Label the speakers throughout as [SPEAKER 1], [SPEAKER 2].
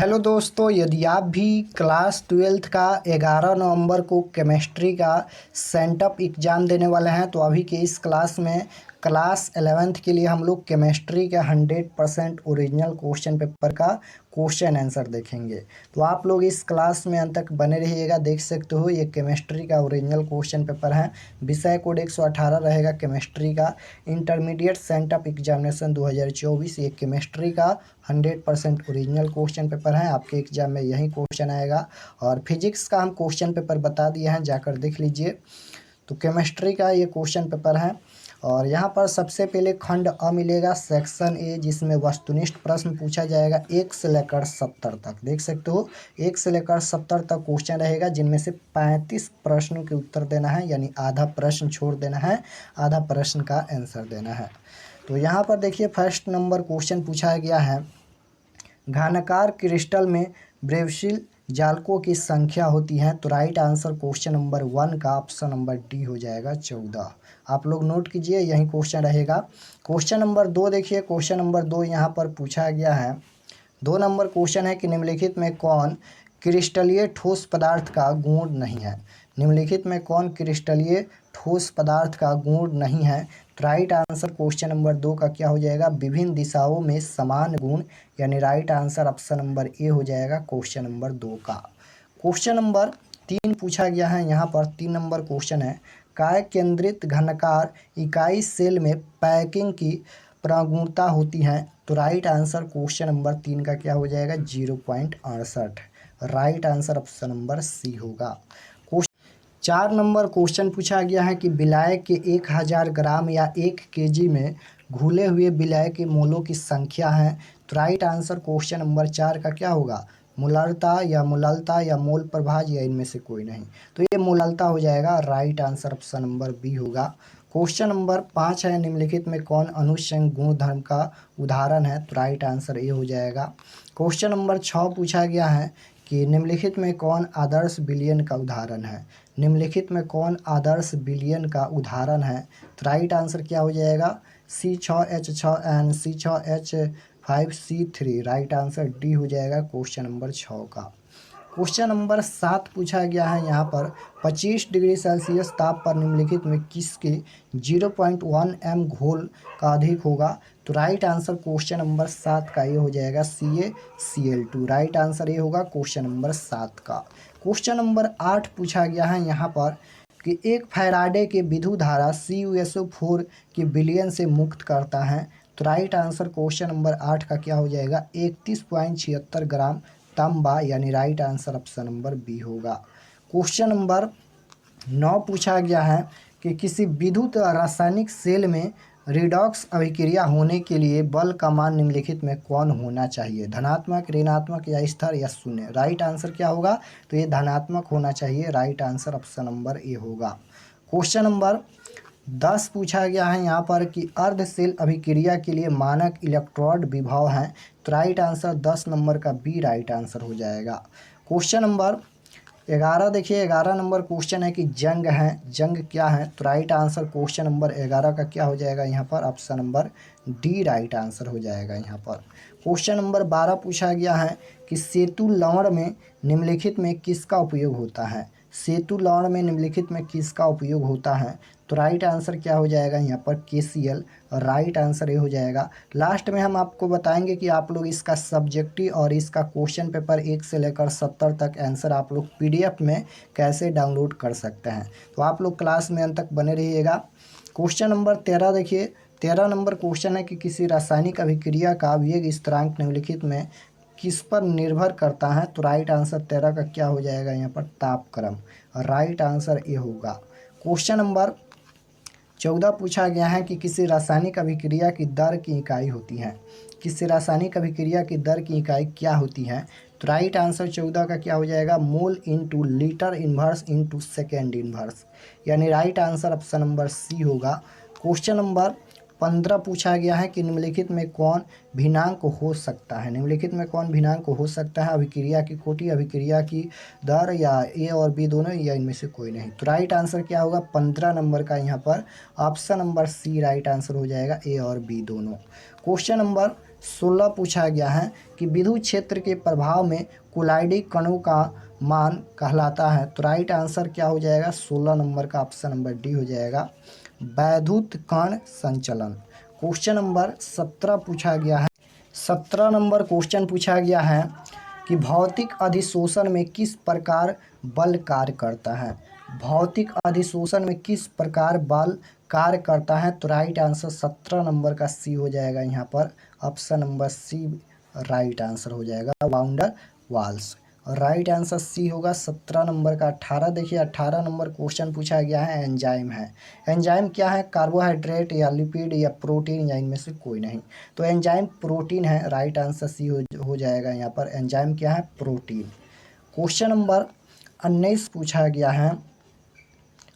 [SPEAKER 1] Hello दोस्तों, यदि आप भी क्लास 12th का 11 नवंबर को केमिस्ट्री का सेंटअप एग्ज़ाम देने वाले हैं तो अभी के इस क्लास में क्लास 11th के लिए हम लोग केमिस्ट्री का 100% ओरिजिनल क्वेश्चन पेपर का क्वेश्चन आंसर देखेंगे। तो आप लोग इस क्लास में अंत तक बने रहिएगा। देख सकते हो ये केमिस्ट्री का ओरिजिनल क्वेश्चन पेपर है। विषय कोड 118 रहेगा केमिस्ट्री का। इंटरमीडिएट सेंटअप एग्जामिनेशन 2024 ये केमिस्ट्री का 100% ओरिजिनल क्वेश्चन पेपर है। आपके एग्जाम में यही क्वेश्चन आएगा। और फिजिक्स का हम क्वेश्चन पेपर बता दिए हैं, जाकर देख लीजिए। तो केमिस्ट्री का ये क्वेश्चन पेपर है और यहाँ पर सबसे पहले खंड अ मिलेगा, सेक्शन ए, जिसमें वस्तुनिष्ठ प्रश्न पूछा जाएगा 1 से लेकर 70 तक। देख सकते हो 1 से लेकर 70 तक क्वेश्चन रहेगा, जिनमें से 35 प्रश्नों के उत्तर देना है, यानी आधा प्रश्न छोड़ देना है, आधा प्रश्न का आंसर देना है। तो यहाँ पर देखिए फर्स्ट नंबर क्वेश्चन पूछा गया है, घनाकार क्रिस्टल में ब्रेवशील जालकों की संख्या होती है। तो राइट आंसर क्वेश्चन नंबर 1 का ऑप्शन नंबर डी हो जाएगा 14। आप लोग नोट कीजिए, यही क्वेश्चन रहेगा। क्वेश्चन नंबर 2 देखिए, क्वेश्चन नंबर 2 यहाँ पर पूछा गया है। 2 नंबर क्वेश्चन है कि निम्नलिखित में कौन क्रिस्टलीय ठोस पदार्थ का गुण नहीं है। निम्नलिखित में कौन क्रिस्टलीय ठोस पदार्थ का गुण नहीं है। तो राइट आंसर क्वेश्चन नंबर 2 का क्या हो जाएगा, विभिन्न दिशाओं में समान गुण, यानी राइट आंसर ऑप्शन नंबर ए हो जाएगा क्वेश्चन नंबर 2 का। क्वेश्चन नंबर 3 पूछा गया है, यहाँ पर 3 नंबर क्वेश्चन है, काय केंद्रित घनकार इकाई सेल में पैकिंग की प्रगुणता होती है। तो राइट आंसर क्वेश्चन नंबर 3 का क्या हो जाएगा, 0.68। Right answer option number C होगा। 4 नंबर क्वेश्चन पूछा गया है कि विलाय के 1000 ग्राम या 1 केजी में घुले हुए विलाय के मोलों की संख्या है। तो राइट आंसर क्वेश्चन नंबर 4 का क्या होगा, मोलारता या मोललता या मोल प्रभाज या इनमें से कोई नहीं। तो ये मोललता हो जाएगा। Right answer option number B होगा। क्वेश्चन नंबर 5 है, निम्नलिखित में कौन अनुषंग गुणधर्म का उदाहरण है। तो राइट आंसर ए हो जाएगा। क्वेश्चन नंबर 6 पूछा गया है कि निम्नलिखित में कौन आदर्श विलयन का उदाहरण है। निम्नलिखित में कौन आदर्श विलयन का उदाहरण है। तो राइट आंसर क्या हो जाएगा, C6H6N C6H5C3। Right answer D हो जाएगा क्वेश्चन नंबर 6 का। क्वेश्चन नंबर 7 पूछा गया है, यहाँ पर 25 डिग्री सेल्सियस ताप पर निम्नलिखित में किसके 0.1 m घोल का अधिक होगा। तो राइट आंसर क्वेश्चन नंबर 7 का ये हो जाएगा CaCl2। राइट आंसर ये होगा क्वेश्चन नंबर 7 का। क्वेश्चन नंबर 8 पूछा गया है यहाँ पर कि एक फैराडे के विद्युत धारा CuSO4 की विलयन से मुक्त करता है। तो राइट आंसर क्वेश्चन नंबर 8 का क्या हो जाएगा, 31.76 ग्राम तांबा, यानी right answer option number B होगा। क्वेश्चन नंबर 9 पूछा गया है कि किसी विद्युत रासायनिक सेल में रिडॉक्स अभिक्रिया होने के लिए बल का मान निम्नलिखित में कौन होना चाहिए, धनात्मक, ऋणात्मक या स्थिर या शून्य। राइट आंसर क्या होगा, तो ये धनात्मक होना चाहिए। Right answer option number A होगा। क्वेश्चन नंबर 10 पूछा गया है यहाँ पर कि अर्धसेल अभिक्रिया के लिए मानक इलेक्ट्रोड विभव है। तो राइट आंसर 10 नंबर का बी राइट आंसर हो जाएगा। क्वेश्चन नंबर 11 देखिए, 11 नंबर क्वेश्चन है कि जंग है, जंग क्या है। तो राइट आंसर क्वेश्चन नंबर 11 का क्या हो जाएगा, यहाँ पर option number D right answer हो जाएगा यहाँ पर। क्वेश्चन नंबर 12 पूछा गया है कि सेतु लवण में निम्नलिखित में किसका उपयोग होता है। सेतु लवण में निम्नलिखित में किसका उपयोग होता है। तो राइट आंसर क्या हो जाएगा यहाँ पर KCl। राइट आंसर ये हो जाएगा। लास्ट में हम आपको बताएंगे कि आप लोग इसका सब्जेक्टिव और इसका क्वेश्चन पेपर 1 से लेकर 70 तक आंसर आप लोग PDF में कैसे डाउनलोड कर सकते हैं। तो आप लोग क्लास में अंत तक बने रहिएगा। क्वेश्चन नंबर 13 देखिए, 13 नंबर क्वेश्चन है कि किसी रासायनिक अभिक्रिया का वेग स्थिरांक निम्नलिखित में किस पर निर्भर करता है। तो राइट आंसर 13 का क्या हो जाएगा यहाँ पर, तापक्रम। राइट आंसर ये होगा। क्वेश्चन नंबर 14 पूछा गया है कि किसी रासायनिक अभिक्रिया की दर की इकाई होती है। किसी रासायनिक अभिक्रिया की दर की इकाई क्या होती है। तो राइट आंसर 14 का क्या हो जाएगा, mole into litre inverse into second inverse, यानी right answer option number C होगा। क्वेश्चन नंबर 15 पूछा गया है कि निम्नलिखित में कौन भिन्नांक हो सकता है। निम्नलिखित में कौन भिन्नांक हो सकता है, अभिक्रिया की कोटि, अभिक्रिया की दर, या ए और बी दोनों, या इनमें से कोई नहीं। तो राइट आंसर क्या होगा, 15 नंबर का यहाँ पर option number C right answer हो जाएगा, ए और बी दोनों। क्वेश्चन नंबर 16 पूछा गया है कि विद्युत क्षेत्र के प्रभाव में कोलाइडी कणों का मान कहलाता है। तो राइट आंसर क्या हो जाएगा? 16 नंबर का ऑप्शन नंबर डी हो जाएगा, वैद्युत कण संचलन। क्वेश्चन नंबर 17 पूछा गया है। 17 नंबर क्वेश्चन पूछा गया है कि भौतिक अधिशोषण में किस प्रकार बल कार्य करता है। भौतिक अधिशोषण में किस प्रकार बल कार्य करता है? तो राइट आंसर 17 नंबर का सी हो जाएगा, यहाँ पर option number C right answer हो जाएगा, वाउंडर वाल्स। और राइट आंसर सी होगा 17 नंबर का। 18 देखिए, 18 नंबर क्वेश्चन पूछा गया है, एंजाइम है। एंजाइम क्या है? कार्बोहाइड्रेट या लिपिड या प्रोटीन या इनमें से कोई नहीं। तो एंजाइम प्रोटीन है, राइट आंसर सी हो जाएगा यहाँ पर। एंजाइम क्या है? प्रोटीन। क्वेश्चन नंबर 19 पूछा गया है।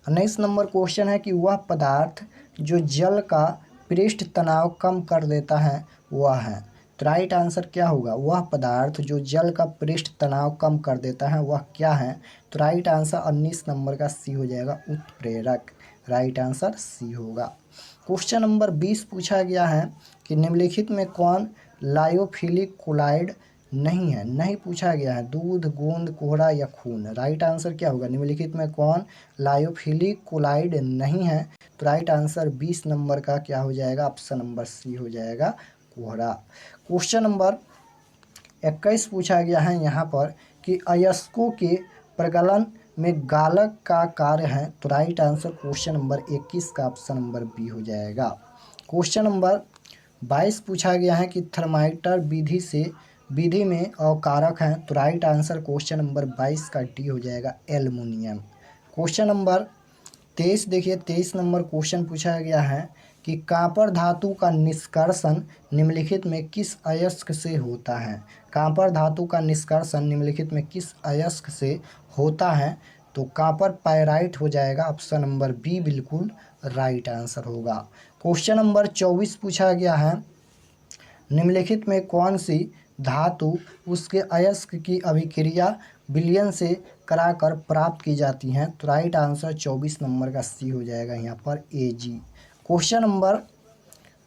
[SPEAKER 1] 19 नंबर क्वेश्चन है कि वह पदार्थ जो जल का पृष्ठ तनाव कम कर देता है वह है। तो राइट आंसर क्या होगा? वह पदार्थ जो जल का पृष्ठ तनाव कम कर देता है वह क्या है? तो राइट आंसर 19 नंबर का सी हो जाएगा, उत्प्रेरक। राइट आंसर सी होगा। क्वेश्चन नंबर 20 पूछा गया है कि निम्नलिखित में कौन लायोफिलिक कोलाइड नहीं है? नहीं पूछा गया है, दूध, गोंद, कोहरा या खून। राइट आंसर क्या होगा? निम्नलिखित में कौन लायोफिलिक कोलाइड नहीं है? तो राइट आंसर 20 नंबर का क्या हो जाएगा? ऑप्शन नंबर सी हो जाएगा, कोहरा। क्वेश्चन नंबर 21 पूछा गया है यहाँ पर कि अयस्कों के प्रगलन में गालक का कार्य है। तो राइट आंसर क्वेश्चन नंबर 21 का ऑप्शन नंबर बी हो जाएगा। क्वेश्चन नंबर 22 पूछा गया है कि थर्मामीटर विधि में अवकारक है। तो राइट आंसर क्वेश्चन नंबर 22 का डी हो जाएगा, एल्युमिनियम। क्वेश्चन नंबर 23 देखिए, 23 नंबर क्वेश्चन पूछा गया है कि कांपर धातु का निष्कर्षण निम्नलिखित में किस अयस्क से होता है। कांपर धातु का निष्कर्षण निम्नलिखित में किस अयस्क से होता है? तो कांपर पाइराइट हो जाएगा, ऑप्शन नंबर बी बिल्कुल राइट आंसर होगा। क्वेश्चन नंबर 24 पूछा गया है, निम्नलिखित में कौन सी धातु उसके अयस्क की अभिक्रिया विलयन से कराकर प्राप्त की जाती हैं? तो राइट आंसर 24 नंबर का सी हो जाएगा, यहाँ पर Ag। क्वेश्चन नंबर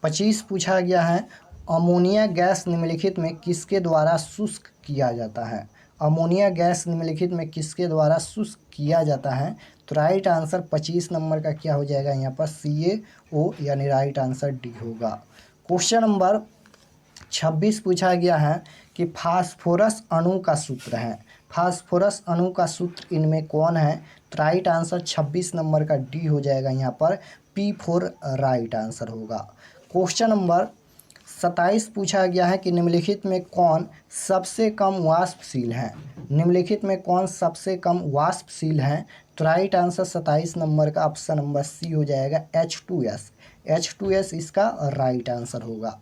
[SPEAKER 1] 25 पूछा गया है, अमोनिया गैस निम्नलिखित में किसके द्वारा शुष्क किया जाता है? अमोनिया गैस निम्नलिखित में किसके द्वारा शुष्क किया जाता है? तो राइट आंसर 25 नंबर का क्या हो जाएगा? यहाँ पर CaO, यानी राइट आंसर डी होगा। क्वेश्चन नंबर 26 पूछा गया है कि फास्फोरस अणु का सूत्र है। फास्फोरस अणु का सूत्र इनमें कौन है? तो राइट आंसर 26 नंबर का डी हो जाएगा, यहाँ पर P4 राइट आंसर होगा। क्वेश्चन नंबर 27 पूछा गया है कि निम्नलिखित में कौन सबसे कम वाष्पशील है? निम्नलिखित में कौन सबसे कम वाष्पशील है? तो राइट आंसर 27 नंबर का ऑप्शन नंबर सी हो जाएगा, H2S। H2S इसका राइट आंसर होगा।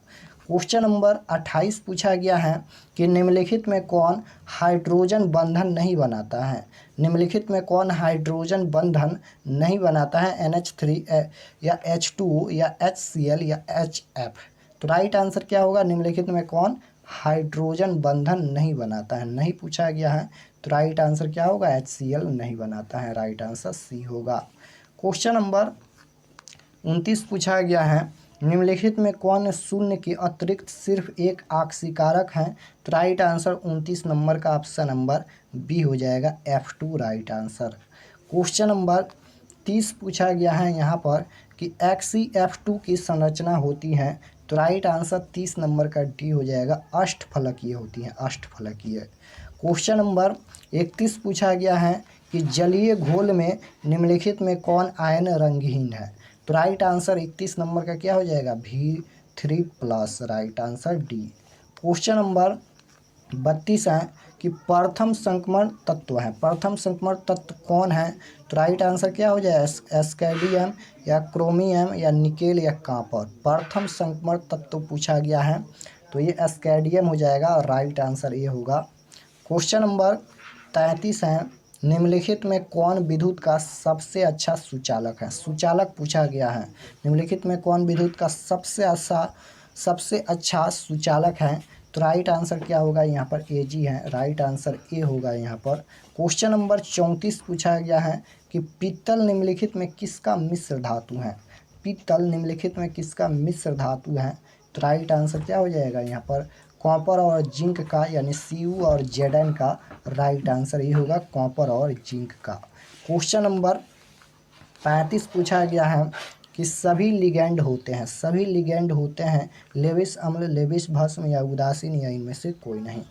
[SPEAKER 1] क्वेश्चन नंबर 28 पूछा गया है कि निम्नलिखित में कौन हाइड्रोजन बंधन नहीं बनाता है? निम्नलिखित में कौन हाइड्रोजन बंधन नहीं बनाता है? NH3 या H2O या HCl या HF। तो राइट आंसर क्या होगा? निम्नलिखित में कौन हाइड्रोजन बंधन नहीं बनाता है? नहीं पूछा गया है, तो राइट आंसर क्या होगा? HCl नहीं बनाता है, राइट आंसर सी होगा। क्वेश्चन नंबर 29 पूछा गया है, निम्नलिखित में कौन शून्य के अतिरिक्त सिर्फ एक आक्सीकारक है? तो राइट आंसर 29 नंबर का ऑप्शन नंबर बी हो जाएगा, F2 right answer. Question number 30 पूछा गया है यहाँ पर कि XeF2 की संरचना होती है। तो राइट आंसर 30 नंबर का डी हो जाएगा, अष्टफलकीय होती है, अष्टफलकीय। क्वेश्चन नंबर 31 पूछा गया है कि जलीय घोल में निम्नलिखित में कौन आयन रंगहीन है? तो राइट आंसर 31 नंबर का क्या हो जाएगा? V3+, right answer D. Question number 32 है कि प्रथम संक्रमण तत्व है। प्रथम संक्रमण तत्व कौन है? तो राइट आंसर क्या हो जाएगा? एस्केडियम या क्रोमियम या निकेल या कॉपर। प्रथम संक्रमण तत्व पूछा गया है, तो ये एस्केडियम हो जाएगा, और राइट आंसर ये होगा। क्वेश्चन नंबर 33 है, निम्नलिखित में कौन विद्युत का सबसे अच्छा सुचालक है? सुचालक पूछा गया है, निम्नलिखित में कौन विद्युत का सबसे अच्छा सुचालक है? तो राइट आंसर क्या होगा? यहाँ पर Ag है, राइट आंसर ए होगा यहाँ पर। क्वेश्चन नंबर 34 पूछा गया है कि पीतल निम्नलिखित में किसका मिश्र धातु है? पीतल निम्नलिखित में किसका मिश्र धातु है? तो राइट आंसर क्या हो जाएगा यहाँ पर कॉपर और जिंक का, यानी Cu और Zn का राइट आंसर ये होगा कॉपर और जिंक का। क्वेश्चन नंबर 35 पूछा गया है कि सभी लिगेंड होते हैं लेविस अम्ल, लेविस भस्म या उदासीन या इनमें से कोई नहीं।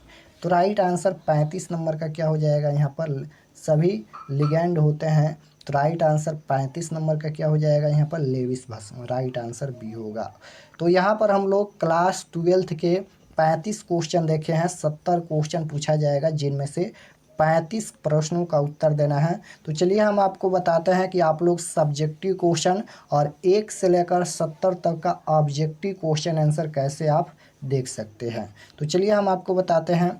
[SPEAKER 1] तो राइट आंसर 35 नंबर का क्या हो जाएगा यहाँ पर सभी लिगेंड होते हैं। तो राइट आंसर 35 नंबर का क्या हो जाएगा यहाँ पर लेविस भस्म, राइट आंसर बी होगा। तो यहाँ पर हम लोग क्लास 12th के 35 क्वेश्चन देखे हैं। 70 क्वेश्चन पूछा जाएगा जिनमें से 35 प्रश्नों का उत्तर देना है। तो चलिए हम आपको बताते हैं कि आप लोग सब्जेक्टिव क्वेश्चन और 1 से लेकर 70 तक का ऑब्जेक्टिव क्वेश्चन आंसर कैसे आप देख सकते हैं। तो चलिए हम आपको बताते हैं।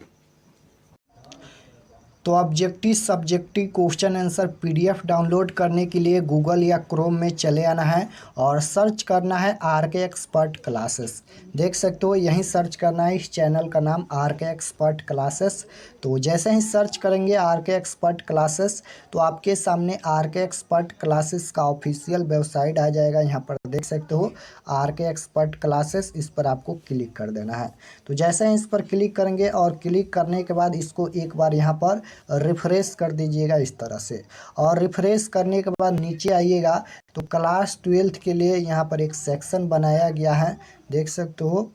[SPEAKER 1] तो objective subjective question answer PDF download करने के लिए गूगल या क्रोम में चले आना है और सर्च करना है RK एक्सपर्ट क्लासेस। देख सकते हो यहीं सर्च करना है, इस चैनल का नाम RK एक्सपर्ट क्लासेस। तो जैसे ही सर्च करेंगे RK एक्सपर्ट क्लासेस तो आपके सामने RK एक्सपर्ट क्लासेस का ऑफिशियल वेबसाइट आ जाएगा। यहाँ पर देख सकते हो RK एक्सपर्ट क्लासेस, इस पर आपको क्लिक कर देना है। तो जैसे ही इस पर क्लिक करेंगे और क्लिक करने के बाद इसको एक बार यहाँ पर रिफ्रेश कर दीजिएगा इस तरह से, और रिफ्रेश करने के बाद नीचे आइएगा तो क्लास 12th के लिए यहाँ पर एक सेक्शन बनाया गया है। देख सकते हो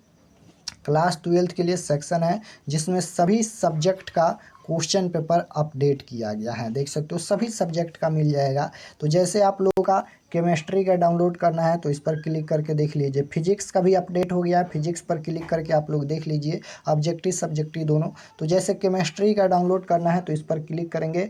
[SPEAKER 1] क्लास 12th के लिए सेक्शन है जिसमें सभी सब्जेक्ट का क्वेश्चन पेपर अपडेट किया गया है। देख सकते हो सभी सब्जेक्ट का मिल जाएगा। तो जैसे आप लोगों का केमिस्ट्री का डाउनलोड करना है तो इस पर क्लिक करके देख लीजिए। फिजिक्स का भी अपडेट हो गया है, फिजिक्स पर क्लिक करके आप लोग देख लीजिए, ऑब्जेक्टिव सब्जेक्टिव दोनों। तो जैसे केमिस्ट्री का डाउनलोड करना है तो इस पर क्लिक करेंगे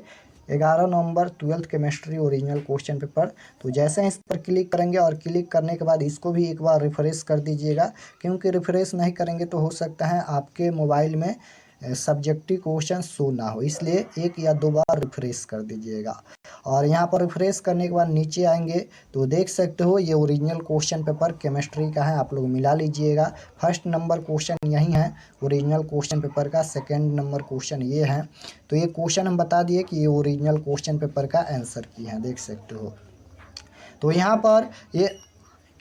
[SPEAKER 1] 11 नवंबर 12th chemistry original question paper. तो जैसे ही इस पर क्लिक करेंगे और क्लिक करने के बाद इसको भी एक बार रिफ्रेश कर दीजिएगा, क्योंकि रिफ्रेश नहीं करेंगे तो हो सकता है आपके मोबाइल में सब्जेक्टिव क्वेश्चन शो ना हो, इसलिए 1 या 2 बार रिफ्रेश कर दीजिएगा। और यहाँ पर रिफ्रेश करने के बाद नीचे आएंगे तो देख सकते हो ये ओरिजिनल क्वेश्चन पेपर केमिस्ट्री का है, आप लोग मिला लीजिएगा। फर्स्ट नंबर क्वेश्चन यही है ओरिजिनल क्वेश्चन पेपर का, सेकंड नंबर क्वेश्चन ये है। तो ये क्वेश्चन हम बता दिए कि ये ओरिजिनल क्वेश्चन पेपर का आंसर की है, देख सकते हो। तो यहाँ पर ये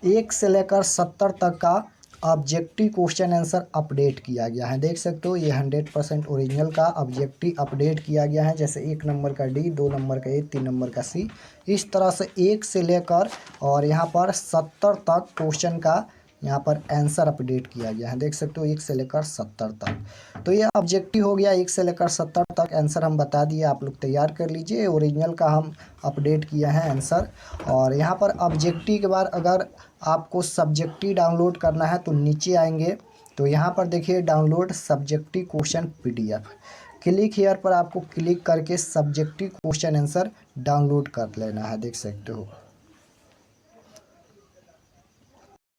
[SPEAKER 1] 1 से लेकर 70 तक का ऑब्जेक्टिव क्वेश्चन आंसर अपडेट किया गया है। देख सकते हो ये 100% ओरिजिनल का ऑब्जेक्टिव अपडेट किया गया है। जैसे 1 नंबर का D, 2 नंबर का A, 3 नंबर का C, इस तरह से 1 से लेकर और यहाँ पर 70 तक क्वेश्चन का यहाँ पर आंसर अपडेट किया गया है। देख सकते हो 1 से लेकर 70 तक। तो ये ऑब्जेक्टिव हो गया, 1 से लेकर 70 तक आंसर हम बता दिए, आप लोग तैयार कर लीजिए। ओरिजिनल का हम अपडेट किया है आंसर। और यहाँ पर ऑब्जेक्टिव के बाद अगर आपको सब्जेक्टिव डाउनलोड करना है तो नीचे आएंगे तो यहाँ पर देखिए download subjective question PDF, click here पर आपको क्लिक करके सब्जेक्टिव क्वेश्चन आंसर डाउनलोड कर लेना है। देख सकते हो